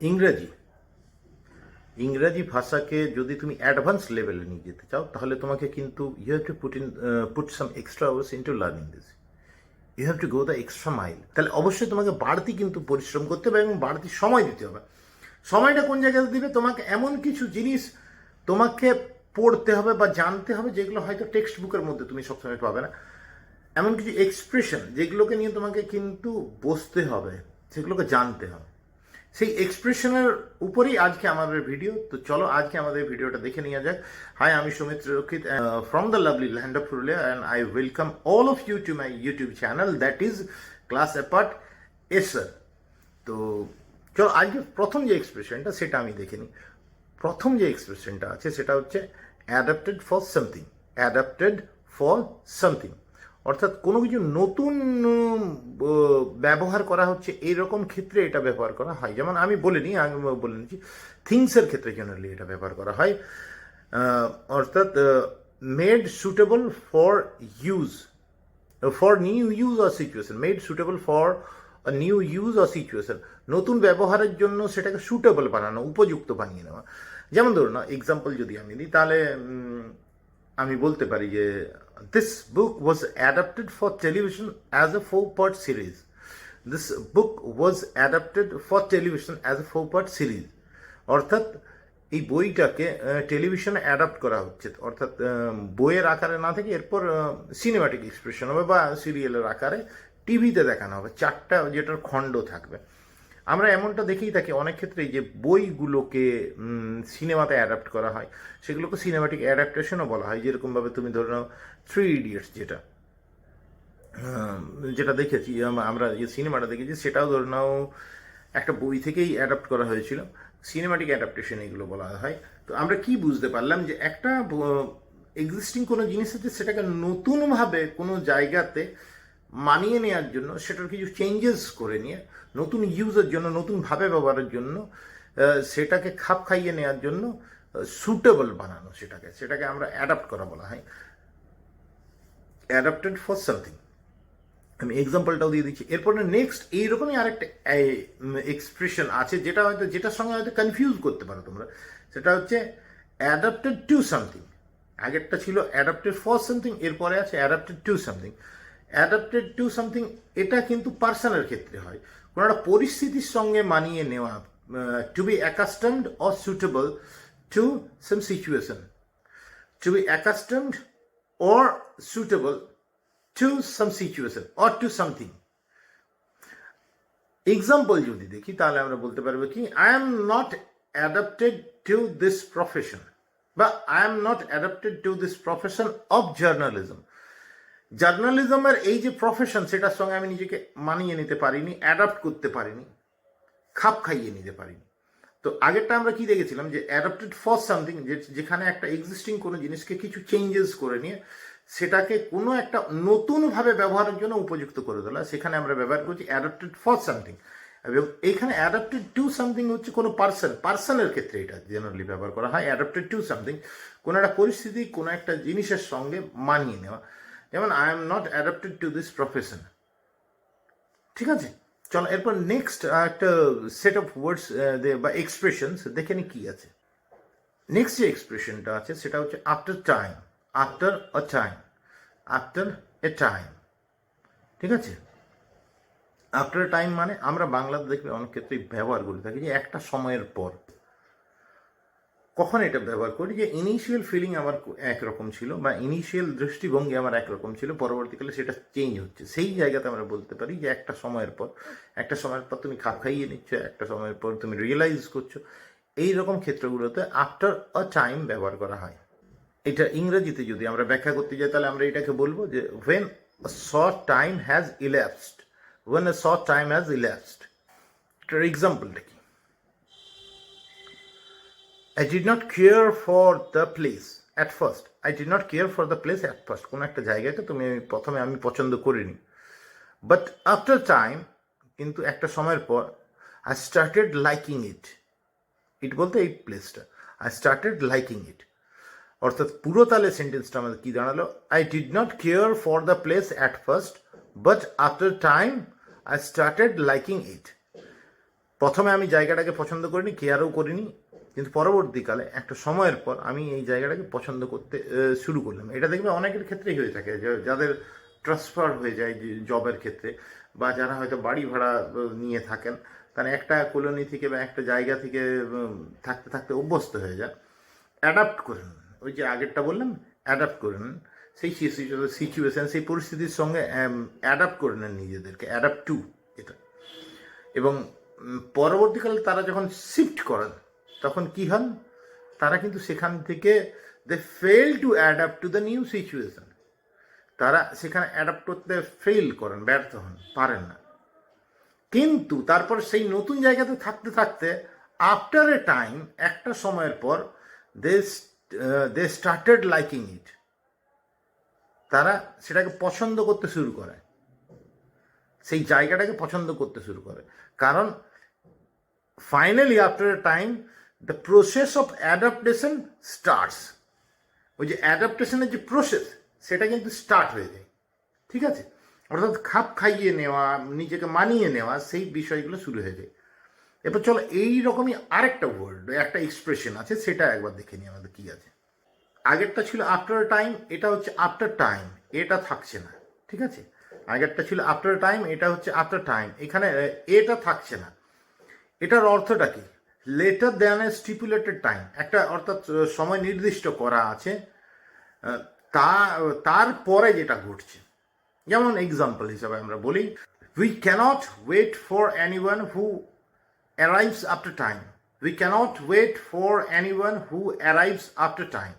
ইংরেজি ইংরাজি ভাষাকে যদি তুমি অ্যাডভান্স লেভেলে নিয়ে যেতে চাও তাহলে তোমাকে কিন্তু you have to put some extra hours into learning this. You have to go the extra mile. তাহলে অবশ্যই তোমাকে বাড়তি কিন্তু পরিশ্রম করতে হবে এবং বাড়তি সময় দিতে হবে। সময়টা কোন জায়গাতে দিবে? তোমাকে এমন কিছু জিনিস তোমাকে পড়তে হবে বা জানতে হবে যেগুলো হয়তো টেক্সট বুকের মধ্যে তুমি সবসময় পাবে না। এমন কিছু এক্সপ্রেশন যেগুলোকে নিয়ে তোমাকে কিন্তু বসতে হবে, সেগুলোকে জানতে হবে। সেই এক্সপ্রেশনের উপরেই আজকে আমাদের ভিডিও। তো চলো আজকে আমাদের ভিডিওটা দেখে নেওয়া যাক। হাই, আমি Soumitra Rakshit from the lovely land of Purulia and I welcome all of you to my YouTube channel that is class apart SR. তো চলো আজকে প্রথম যে এক্সপ্রেশনটা সেটা আমি দেখে নিই। প্রথম যে এক্সপ্রেশনটা আছে সেটা হচ্ছে adapted for something. Adapted for something অর্থাৎ কোনো কিছু নতুন ব্যবহার করা হচ্ছে এইরকম ক্ষেত্রে এটা ব্যবহার করা হয়। যেমন আমি বলে নিচ্ছি থিংসের ক্ষেত্রে জেনারেলি এটা ব্যবহার করা হয়। অর্থাৎ made suitable for use, for new use or situation. Made suitable for new use or situation, নতুন ব্যবহারের জন্য সেটাকে সুটেবল বানানো, উপযুক্ত বানিয়ে নেওয়া। যেমন ধরুন না, এক্সাম্পল যদি আমি দিই তাহলে আমি বলতে পারি যে this book was adapted for television as a 4-part series. This book was adapted for television as a 4-part series. অর্থাৎ এই বইটাকে টেলিভিশনে অ্যাডাপ্ট করা হচ্ছে, অর্থাৎ বইয়ের আকারে না থেকে এরপর সিনেমাটিক এক্সপ্রেশন হবে বা সিরিয়ালের আকারে টিভিতে দেখানো হবে, 4টা যেটার খণ্ড থাকবে। আমরা এমনটা দেখেই থাকি অনেক ক্ষেত্রেই যে বইগুলোকে সিনেমাতে অ্যাডাপ্ট করা হয়, সেগুলোকে সিনেমাটিক অ্যাডাপ্টেশনও বলা হয়। যেরকমভাবে তুমি ধরে নাও 3 ইডিয়টস, যেটা দেখেছি আমরা, যে সিনেমাটা দেখেছি সেটাও ধরে নাও একটা বই থেকেই অ্যাডাপ্ট করা হয়েছিল। সিনেমাটিক অ্যাডাপ্টেশন এগুলো বলা হয়। তো আমরা কি বুঝতে পারলাম যে একটা এক্সিস্টিং কোনো জিনিস আছে, সেটাকে নতুনভাবে কোনো জায়গাতে মানিয়ে নেওয়ার জন্য, সেটার কিছু চেঞ্জেস করে নিয়ে নতুন ইউজের জন্য, নতুনভাবে ব্যবহারের জন্য, সেটাকে খাপ খাইয়ে নেওয়ার জন্য সুটেবল বানানো, সেটাকে আমরা অ্যাডাপ্ট করা বলা হয়। Adapted for something. আমি এক্সাম্পলটাও দিয়ে দিচ্ছি। এরপরে নেক্সট এইরকমই আরেকটা এক্সপ্রেশন আছে যেটার সঙ্গে হয়তো কনফিউজ করতে পারো তোমরা। সেটা হচ্ছে অ্যাডাপ্টেড টু সামথিং। আগেরটা ছিল অ্যাডাপ্টেড ফর সামথিং, এরপরে আছে adapted to something. Adapted to something এটা কিন্তু পার্সনের ক্ষেত্রে হয়, কোনো একটা পরিস্থিতির সঙ্গে মানিয়ে নেওয়া, to be accustomed or suitable to some situation. To be accustomed or suitable to some situation or to something. Example যদি দেখি তাহলে আমরা বলতে পারবো কি, I am not adapted to this profession, বা I am not adapted to this profession of journalism. জার্নালিজমের এই যে প্রফেশন, সেটার সঙ্গে আমি নিজেকে মানিয়ে নিতে পারিনি, অ্যাডাপ্ট করতে পারিনি, খাপ খাইয়ে নিতে পারিনি। তো আগেরটা আমরা কি দেখেছিলাম যে অ্যাডাপ্টেড ফর সামথিং, যেখানে একটা এক্সিস্টিং কোনো জিনিসকে কিছু চেঞ্জেস করে নিয়ে সেটাকে কোনো একটা নতুনভাবে ব্যবহারের জন্য উপযুক্ত করে তোলা, সেখানে আমরা ব্যবহার করছি অ্যাডাপ্টেড ফর সামথিং। এবং এইখানে অ্যাডাপ্টেড টু সামথিং হচ্ছে কোনো পার্সনের ক্ষেত্রে এটা জেনারেলি ব্যবহার করা হয়। অ্যাডাপ্টেড টু সামথিং কোনো একটা পরিস্থিতি, কোনো একটা জিনিসের সঙ্গে মানিয়ে নেওয়া। যেমন I am not adapted to this profession. ঠিক আছে, চলো এরপর নেক্সট একটা সেট অফ ওয়ার্ডস বা এক্সপ্রেশনস দেখে নি কি আছে। নেক্সট যে এক্সপ্রেশনটা আছে সেটা হচ্ছে after time. After a time, after a time. ঠিক আছে, আফটার এ টাইম মানে আমরা বাংলাতে দেখবে অনেক ক্ষেত্রেই ব্যবহার করে থাকি যে একটা সময়ের পর। কখন এটা ব্যবহার করি? যে ইনিশিয়াল ফিলিং আমার একরকম ছিল বা ইনিশিয়াল দৃষ্টিভঙ্গি আমার একরকম ছিল, পরবর্তীকালে সেটা চেঞ্জ হচ্ছে, সেই জায়গাতে আমরা বলতে পারি যে একটা সময়ের পর তুমি খাপ খাইয়ে নিচ্ছ, একটা সময়ের পর তুমি রিয়েলাইজ করছো। এইরকম ক্ষেত্রগুলোতে আফটার আ টাইম ব্যবহার করা হয়। এটা ইংরেজিতে যদি আমরা ব্যাখ্যা করতে যাই তাহলে আমরা এটাকে বলবো যে when a short time has elapsed, when a short time has elapsed। এটার এক্সাম্পলটা কি? I did not care for the place at first. I did not care for the place at first. কোনো একটা জায়গাকে প্রথমে আমি পছন্দ করিনি, বাট আফটার টাইম, কিন্তু একটা সময়ের পর, I started liking it. ইট বলতে এই প্লেসটা, I started liking it। অর্থাৎ পুরো তালে সেন্টেন্সটা আমাদের কি দাঁড়ালো? I did not care for the place at first, but after time I started liking ইট। প্রথমে আমি জায়গাটাকে পছন্দ করিনি, কেয়ারও করিনি, কিন্তু পরবর্তীকালে একটা সময়ের পর আমি এই জায়গাটাকে পছন্দ করতে শুরু করলাম। এটা দেখবে অনেকের ক্ষেত্রেই হয়ে থাকে, যাদের ট্রান্সফার হয়ে যায় জবের ক্ষেত্রে, বা যারা হয়তো বাড়ি ভাড়া নিয়ে থাকেন, তারা একটা কলোনি থেকে বা একটা জায়গা থেকে থাকতে থাকতে অভ্যস্ত হয়ে যান, অ্যাডাপ্ট করেন। ওই যে আগেরটা বললাম, অ্যাডাপ্ট করে নেন সেই সিচুয়েশন, সেই পরিস্থিতির সঙ্গে অ্যাডাপ্ট করে নেন নিজেদেরকে, অ্যাডাপ্ট টু এটা। এবং পরবর্তীকালে তারা যখন শিফট করেন তখন কি হন, তারা কিন্তু সেখান থেকে they fail to adapt to the new situation. তারা সেখানে অ্যাডাপ্ট করতে ফেল করেন, ব্যর্থ হন, পারেন না। কিন্তু তারপর সেই নতুন জায়গাতে থাকতে থাকতে আফটার এ টাইম, একটা সময়ের পর দে স্টার্টেড লাইকিং ইট। তারা সেটাকে পছন্দ করতে শুরু করে, সেই জায়গাটাকে পছন্দ করতে শুরু করে। কারণ finally after a time the process of adaptation starts. ওই যে অ্যাডাপ্টেশনের যে প্রসেস, সেটা কিন্তু স্টার্ট হয়ে যায়। ঠিক আছে, অর্থাৎ খাপ খাইয়ে নেওয়া, নিজেকে মানিয়ে নেওয়া, সেই বিষয়গুলো শুরু হয়ে যায়। এরপর চলো এই রকমই আরেকটা ওয়ার্ড, একটা এক্সপ্রেশন আছে, সেটা একবার দেখে নিই আমাদের কি আছে। আগেরটা ছিল আফটার টাইম, এটা হচ্ছে আফটার টাইম, এটা থাকছে না। ঠিক আছে, আগেরটা ছিল আফটার টাইম, এটা হচ্ছে আফটার টাইম, এখানে এটা থাকছে না। এটার অর্থটা কি? Letter than a stipulated time, একটা অর্থাৎ সময় নির্দিষ্ট করা আছে, তারপরে যেটা ঘটছে। যেমন এক্সাম্পল হিসাবে আমরা বলি, we can't wait for anyone who arrives after time. We can't wait for anyone who arrives after time.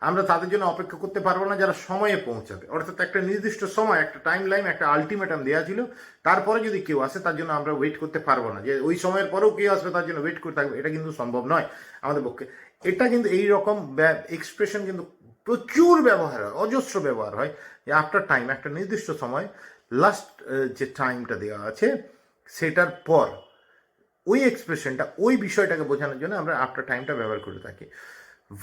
আমরা তাদের জন্য অপেক্ষা করতে পারবো না যারা সময়ে পৌঁছাবে। অর্থাৎ একটা নির্দিষ্ট সময়, একটা টাইম লাইন, একটা আলটিমেটাম দেওয়া ছিল, তারপরে যদি কেউ আসে তার জন্য আমরা ওয়েট করতে পারবো না, যে ওই সময়ের পরেও কেউ আসবে তার জন্য ওয়েট করতে থাকবে, এটা কিন্তু সম্ভব নয় আমাদের পক্ষে। এটা কিন্তু এই রকম এক্সপ্রেশন কিন্তু প্রচুর ব্যবহার হয়, অজস্র ব্যবহার হয়, যে আফটার টাইম, একটা নির্দিষ্ট সময়, লাস্ট যে টাইমটা দেওয়া আছে সেটার পর, ওই এক্সপ্রেশনটা, ওই বিষয়টাকে বোঝানোর জন্য আমরা আফটার টাইমটা ব্যবহার করে থাকি।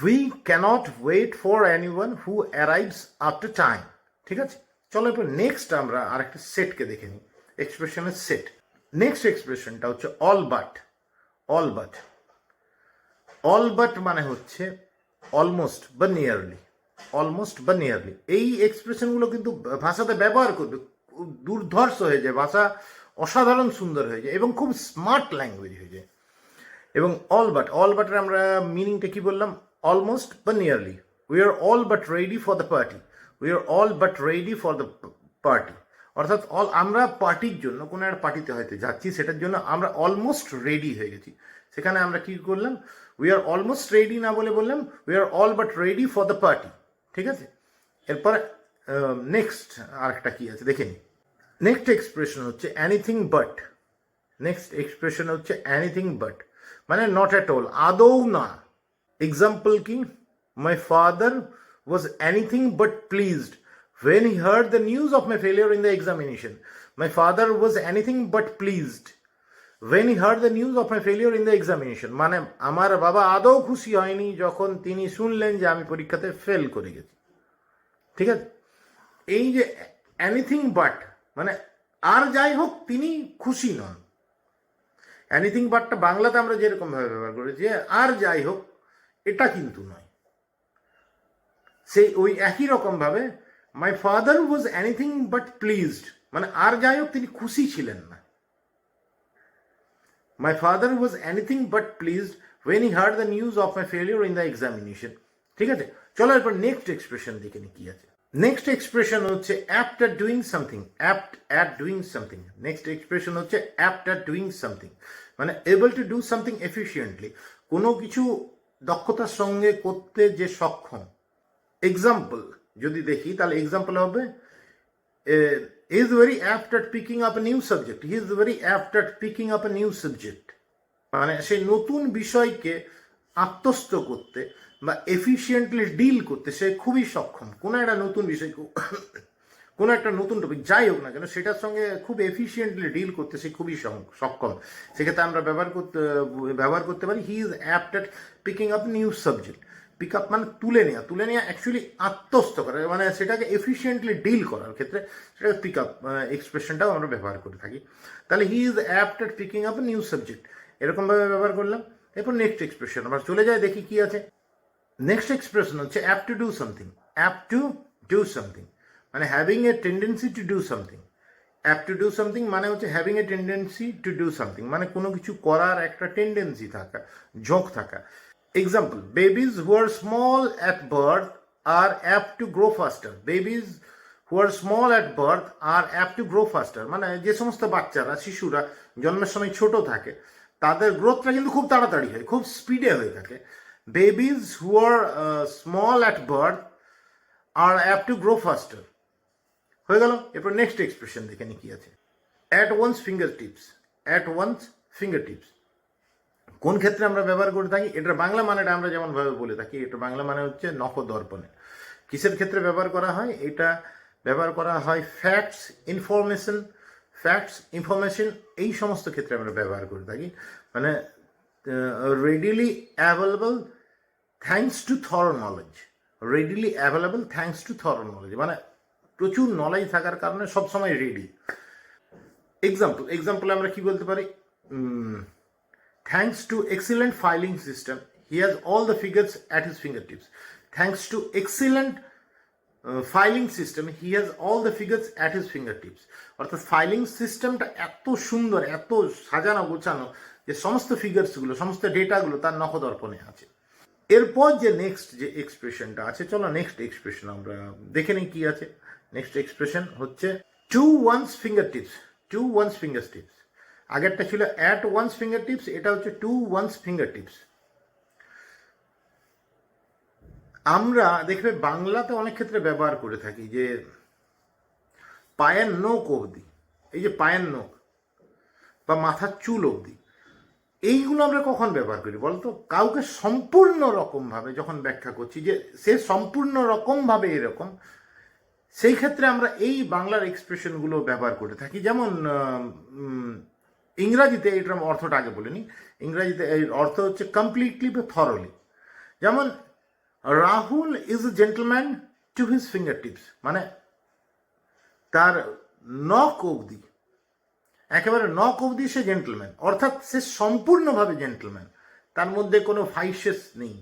We can't wait for anyone who arrives after time. ঠিক আছে, চলো এরপর নেক্সট আমরা আরেকটা সেটকে দেখে নিই, এক্সপ্রেশনের সেট। নেক্সট এক্সপ্রেশনটা হচ্ছে all but. All but, all but মানে হচ্ছে অলমোস্ট বা নিয়ারলি, অলমোস্ট বা নিয়ারলি। এই এক্সপ্রেশনগুলো কিন্তু ভাষাতে ব্যবহার করবে, দুর্ধর্ষ হয়ে যায়, ভাষা অসাধারণ সুন্দর হয়ে যায় এবং খুব স্মার্ট ল্যাঙ্গুয়েজ হয়ে যায়। এবং অল বাটের আমরা মিনিংটা কি বললাম? অলমোস্ট বা nearly. We are all but ready for the party. We are all but ready for the party. অর্থাৎ আমরা পার্টির জন্য, কোনো একটা পার্টিতে হয়তো যাচ্ছি, সেটার জন্য আমরা অলমোস্ট রেডি হয়ে গেছি। সেখানে আমরা কি করলাম? উই আর অলমোস্ট রেডি না বলে বললাম we are all but ready for the party. ঠিক আছে, এরপরে নেক্সট আরেকটা কি আছে দেখে নিই। নেক্সট এক্সপ্রেশন হচ্ছে এনিথিং বাট। নেক্সট এক্সপ্রেশন হচ্ছে এনিথিং বাট, মানে নট অ্যাট অল, আদৌ না। এক্সাম্পল কি? My father was anything but pleased when he heard the news of my failure in the examination. My father was anything but pleased when he heard the news of my failure in the examination. মানে আমার বাবা আদৌ খুশি হয়নি যখন তিনি শুনলেন যে আমি পরীক্ষাতে ফেল করে গেছি। ঠিক আছে, এই যে এনিথিং বাট মানে আর যাই হোক তিনি খুশি নন। এনিথিং বাটটা বাংলাতে আমরা যেরকম ভাবে ব্যবহার করেছি, আর যাই হোক, এটা কিন্তু নয়। সেই ওই একই রকম ভাবে my father was anything but pleased, মানে আর যাই হোক তিনি খুশি ছিলেন না। My father was anything but pleased when he heard the news of my failure in the examination. ঠিক আছে, চলো এরপর নেক্সট এক্সপ্রেশন দেখে নি কি আছে। নেক্সট এক্সপ্রেশন হচ্ছে apt at doing something. Apt at doing something, next expression হচ্ছে অ্যাপ্ট অ্যাট ডুইং সামথিং, মানে able to do something efficiently, কোনো কিছু দক্ষতার সঙ্গে করতে যে সক্ষম। এক্সাম্পল যদি দেখি তাহলে এক্সাম্পল হবে he is very apt at picking up a new subject. He is very apt at picking up a new subject, মানে সেই নতুন বিষয়কে আত্মস্থ করতে বা এফিশিয়েন্টলি ডিল করতে সে খুবই সক্ষম। কোনো একটা নতুন বিষয়, কোনো একটা নতুন টপিক যাই হোক না কেন, সেটার সঙ্গে খুব এফিশিয়েন্টলি ডিল করতে সে খুবই সক্ষম। সেক্ষেত্রে আমরা ব্যবহার করতে পারি he is apt at picking up new subject. Pick up মানে তুলে নেওয়া অ্যাকচুয়ালি আত্মস্থ করা, মানে সেটাকে এফিশিয়েন্টলি ডিল করার ক্ষেত্রে সেটাকে পিক আপ এক্সপ্রেশনটাও আমরা ব্যবহার করে থাকি। তাহলে হি is apt at picking up new subject. এরকমভাবে ব্যবহার করলাম। এরপর নেক্সট এক্সপ্রেশন আবার চলে যায়, দেখি কি আছে। নেক্সট এক্সপ্রেশন হচ্ছে apt to do something. Apt to do something মানে having a tendency to do something. Apt to do something মানে হচ্ছে having a tendency to do something, মানে কোনো কিছু করার একটা টেন্ডেন্সি থাকা, ঝোঁক থাকা। Example, babies who are small at birth are apt to grow faster. Babies who are small at birth are apt to grow faster মানে যে সমস্ত বাচ্চারা, শিশুরা জন্মের সময় ছোট থাকে, তাদের গ্রোথটা কিন্তু খুব তাড়াতাড়ি হয়, খুব স্পিডে হয়ে থাকে। Babies who are small at birth are apt to grow faster হয়ে গেল। এরপর নেক্সট এক্সপ্রেশন দেখে নি কি আছে। At one's fingertips. At one's fingertips কোন ক্ষেত্রে আমরা ব্যবহার করে থাকি? এটার বাংলা মানেটা আমরা যেমনভাবে বলে থাকি, এটা বাংলা মানে হচ্ছে নখদর্পণে। কিসের ক্ষেত্রে ব্যবহার করা হয়? এটা ব্যবহার করা হয় ফ্যাক্টস, ইনফরমেশন এই সমস্ত ক্ষেত্রে আমরা ব্যবহার করে থাকি। মানে readily available thanks to thorough knowledge. Readily available thanks to thorough knowledge মানে প্রচুর নলেজ থাকার কারণে সবসময় রেডি। এক্সাম্পল আমরা কি বলতে পারি? Thanks to excellent filing system, he has all the figures at his fingertips. Thanks to excellent filing system, he has all the figures at his fingertips. অর্থাৎ ফাইলিং সিস্টেমটা এত সুন্দর, এত সাজানো গোছানো যে সমস্ত ফিগার্সগুলো, সমস্ত ডেটাগুলো তার নখদর্পণে আছে। এরপর যে নেক্সট যে এক্সপ্রেশনটা আছে, চলো নেক্সট এক্সপ্রেশন আমরা দেখে নিই কি আছে। নেক্সট এক্সপ্রেশন হচ্ছে to one's fingertips. To one's fingertips, আগেরটা ছিল অ্যাট ওয়ান্স ফিঙ্গার টিপস, এটা হচ্ছে টু ওয়ান্স ফিঙ্গার টিপস। আমরা দেখবে বাংলাতে অনেক ক্ষেত্রে ব্যবহার করে থাকি যে পায়ের নখ অবধি, এই যে পায়ের নখ বা মাথার চুল অবধি, এইগুলো আমরা কখন ব্যবহার করি বলতো? কাউকে সম্পূর্ণ রকমভাবে যখন ব্যাখ্যা করছি যে সে সম্পূর্ণ রকমভাবে এরকম, সেই ক্ষেত্রে আমরা এই বাংলার এক্সপ্রেশনগুলো ব্যবহার করে থাকি। যেমন ইংরাজিতে এটার অর্থটা আগে বলে নিই। ইংরাজিতে এর অর্থ হচ্ছে কমপ্লিটলি বা থরলি। যেমন Rahul is a gentleman to his fingertips মানে তার নখ অবধি, একেবারে নখ অবধি সে জেন্টলম্যান, অর্থাৎ সে সম্পূর্ণভাবে জেন্টলম্যান, তার মধ্যে কোনো ভাইসেস নেই,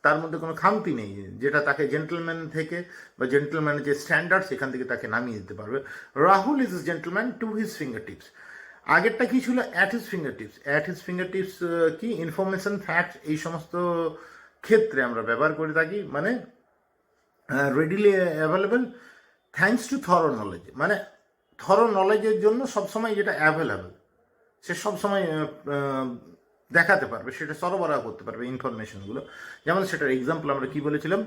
তার মধ্যে কোনো খামতি নেই যেটা তাকে জেন্টলম্যান থেকে বা জেন্টলম্যানের যে স্ট্যান্ডার্ড সেখান থেকে তাকে নামিয়ে দিতে পারবে। Rahul is a gentleman to his fingertips. আগেরটা কি ছিল? At his fingertips. At his fingertips কি? ইনফরমেশন, ফ্যাক্টস এই সমস্ত ক্ষেত্রে আমরা ব্যবহার করে থাকি। মানে readily available thanks to thorough knowledge মানে থর নলেজের জন্য সবসময় যেটা অ্যাভেলেবল সে সবসময় দেখাতে পারবে, সেটা সরবরাহ করতে পারবে ইনফরমেশনগুলো। যেমন সেটার এক্সাম্পল আমরা কি বলেছিলাম?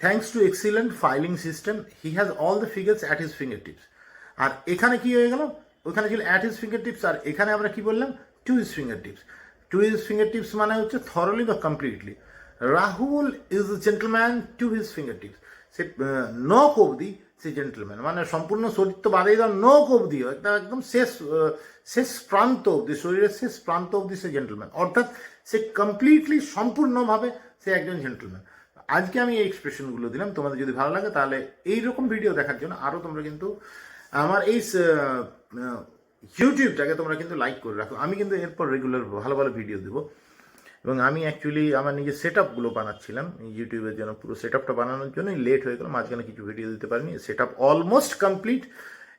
Thanks to excellent filing system, he has all the figures at his fingertips. আর এখানে কি হয়ে গেল? ওখানে ছিল অ্যাট হিজ ফিঙ্গার টিপস, আর এখানে আমরা কি বললাম? To his fingertips. To his fingertips মানে হচ্ছে থরলি বা completely. Rahul is a gentleman to his fingertips. সে নখ অবধি সে জেন্টলম্যান মানে সম্পূর্ণ শরীর তো বাদেই দাও, নখ অবধি একদম শেষ প্রান্ত অবধি, শরীরের শেষ প্রান্ত অবধি সে জেন্টলম্যান, অর্থাৎ সে কমপ্লিটলি সম্পূর্ণভাবে সে একজন জেন্টলম্যান। আজকে আমি এই এক্সপ্রেশনগুলো দিলাম। তোমাদের যদি ভালো লাগে তাহলে এইরকম ভিডিও দেখার জন্য আরও তোমরা কিন্তু আমার এই ইউটিউবটাকে তোমরা কিন্তু লাইক করে রাখো। আমি কিন্তু এরপর রেগুলার ভালো ভালো ভিডিও দেবো। এবং আমি অ্যাকচুয়ালি আমার নিজের সেট আপগুলো বানাচ্ছিলাম ইউটিউবের জন্য, পুরো সেট আপটা বানানোর জন্যই লেট হয়ে গেল, মাঝখানে কিছু ভিডিও দিতে পারিনি। সেট আপ অলমোস্ট কমপ্লিট,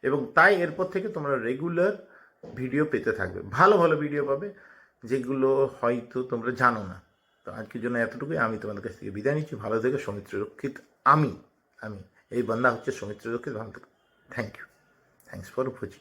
এবং তাই এরপর থেকে তোমরা রেগুলার ভিডিও পেতে থাকবে, ভালো ভালো ভিডিও পাবে যেগুলো হয়তো তোমরা জানো না। তো আজকের জন্য এতটুকুই। আমি তোমাদের কাছ থেকে বিদায় নিচ্ছি। ভালো থেকে, সৌমিত্র রক্ষিত। আমি এই বান্দা হচ্ছে সৌমিত্র রক্ষিত। ভালো থেকে। Thank you. Thanks for watching.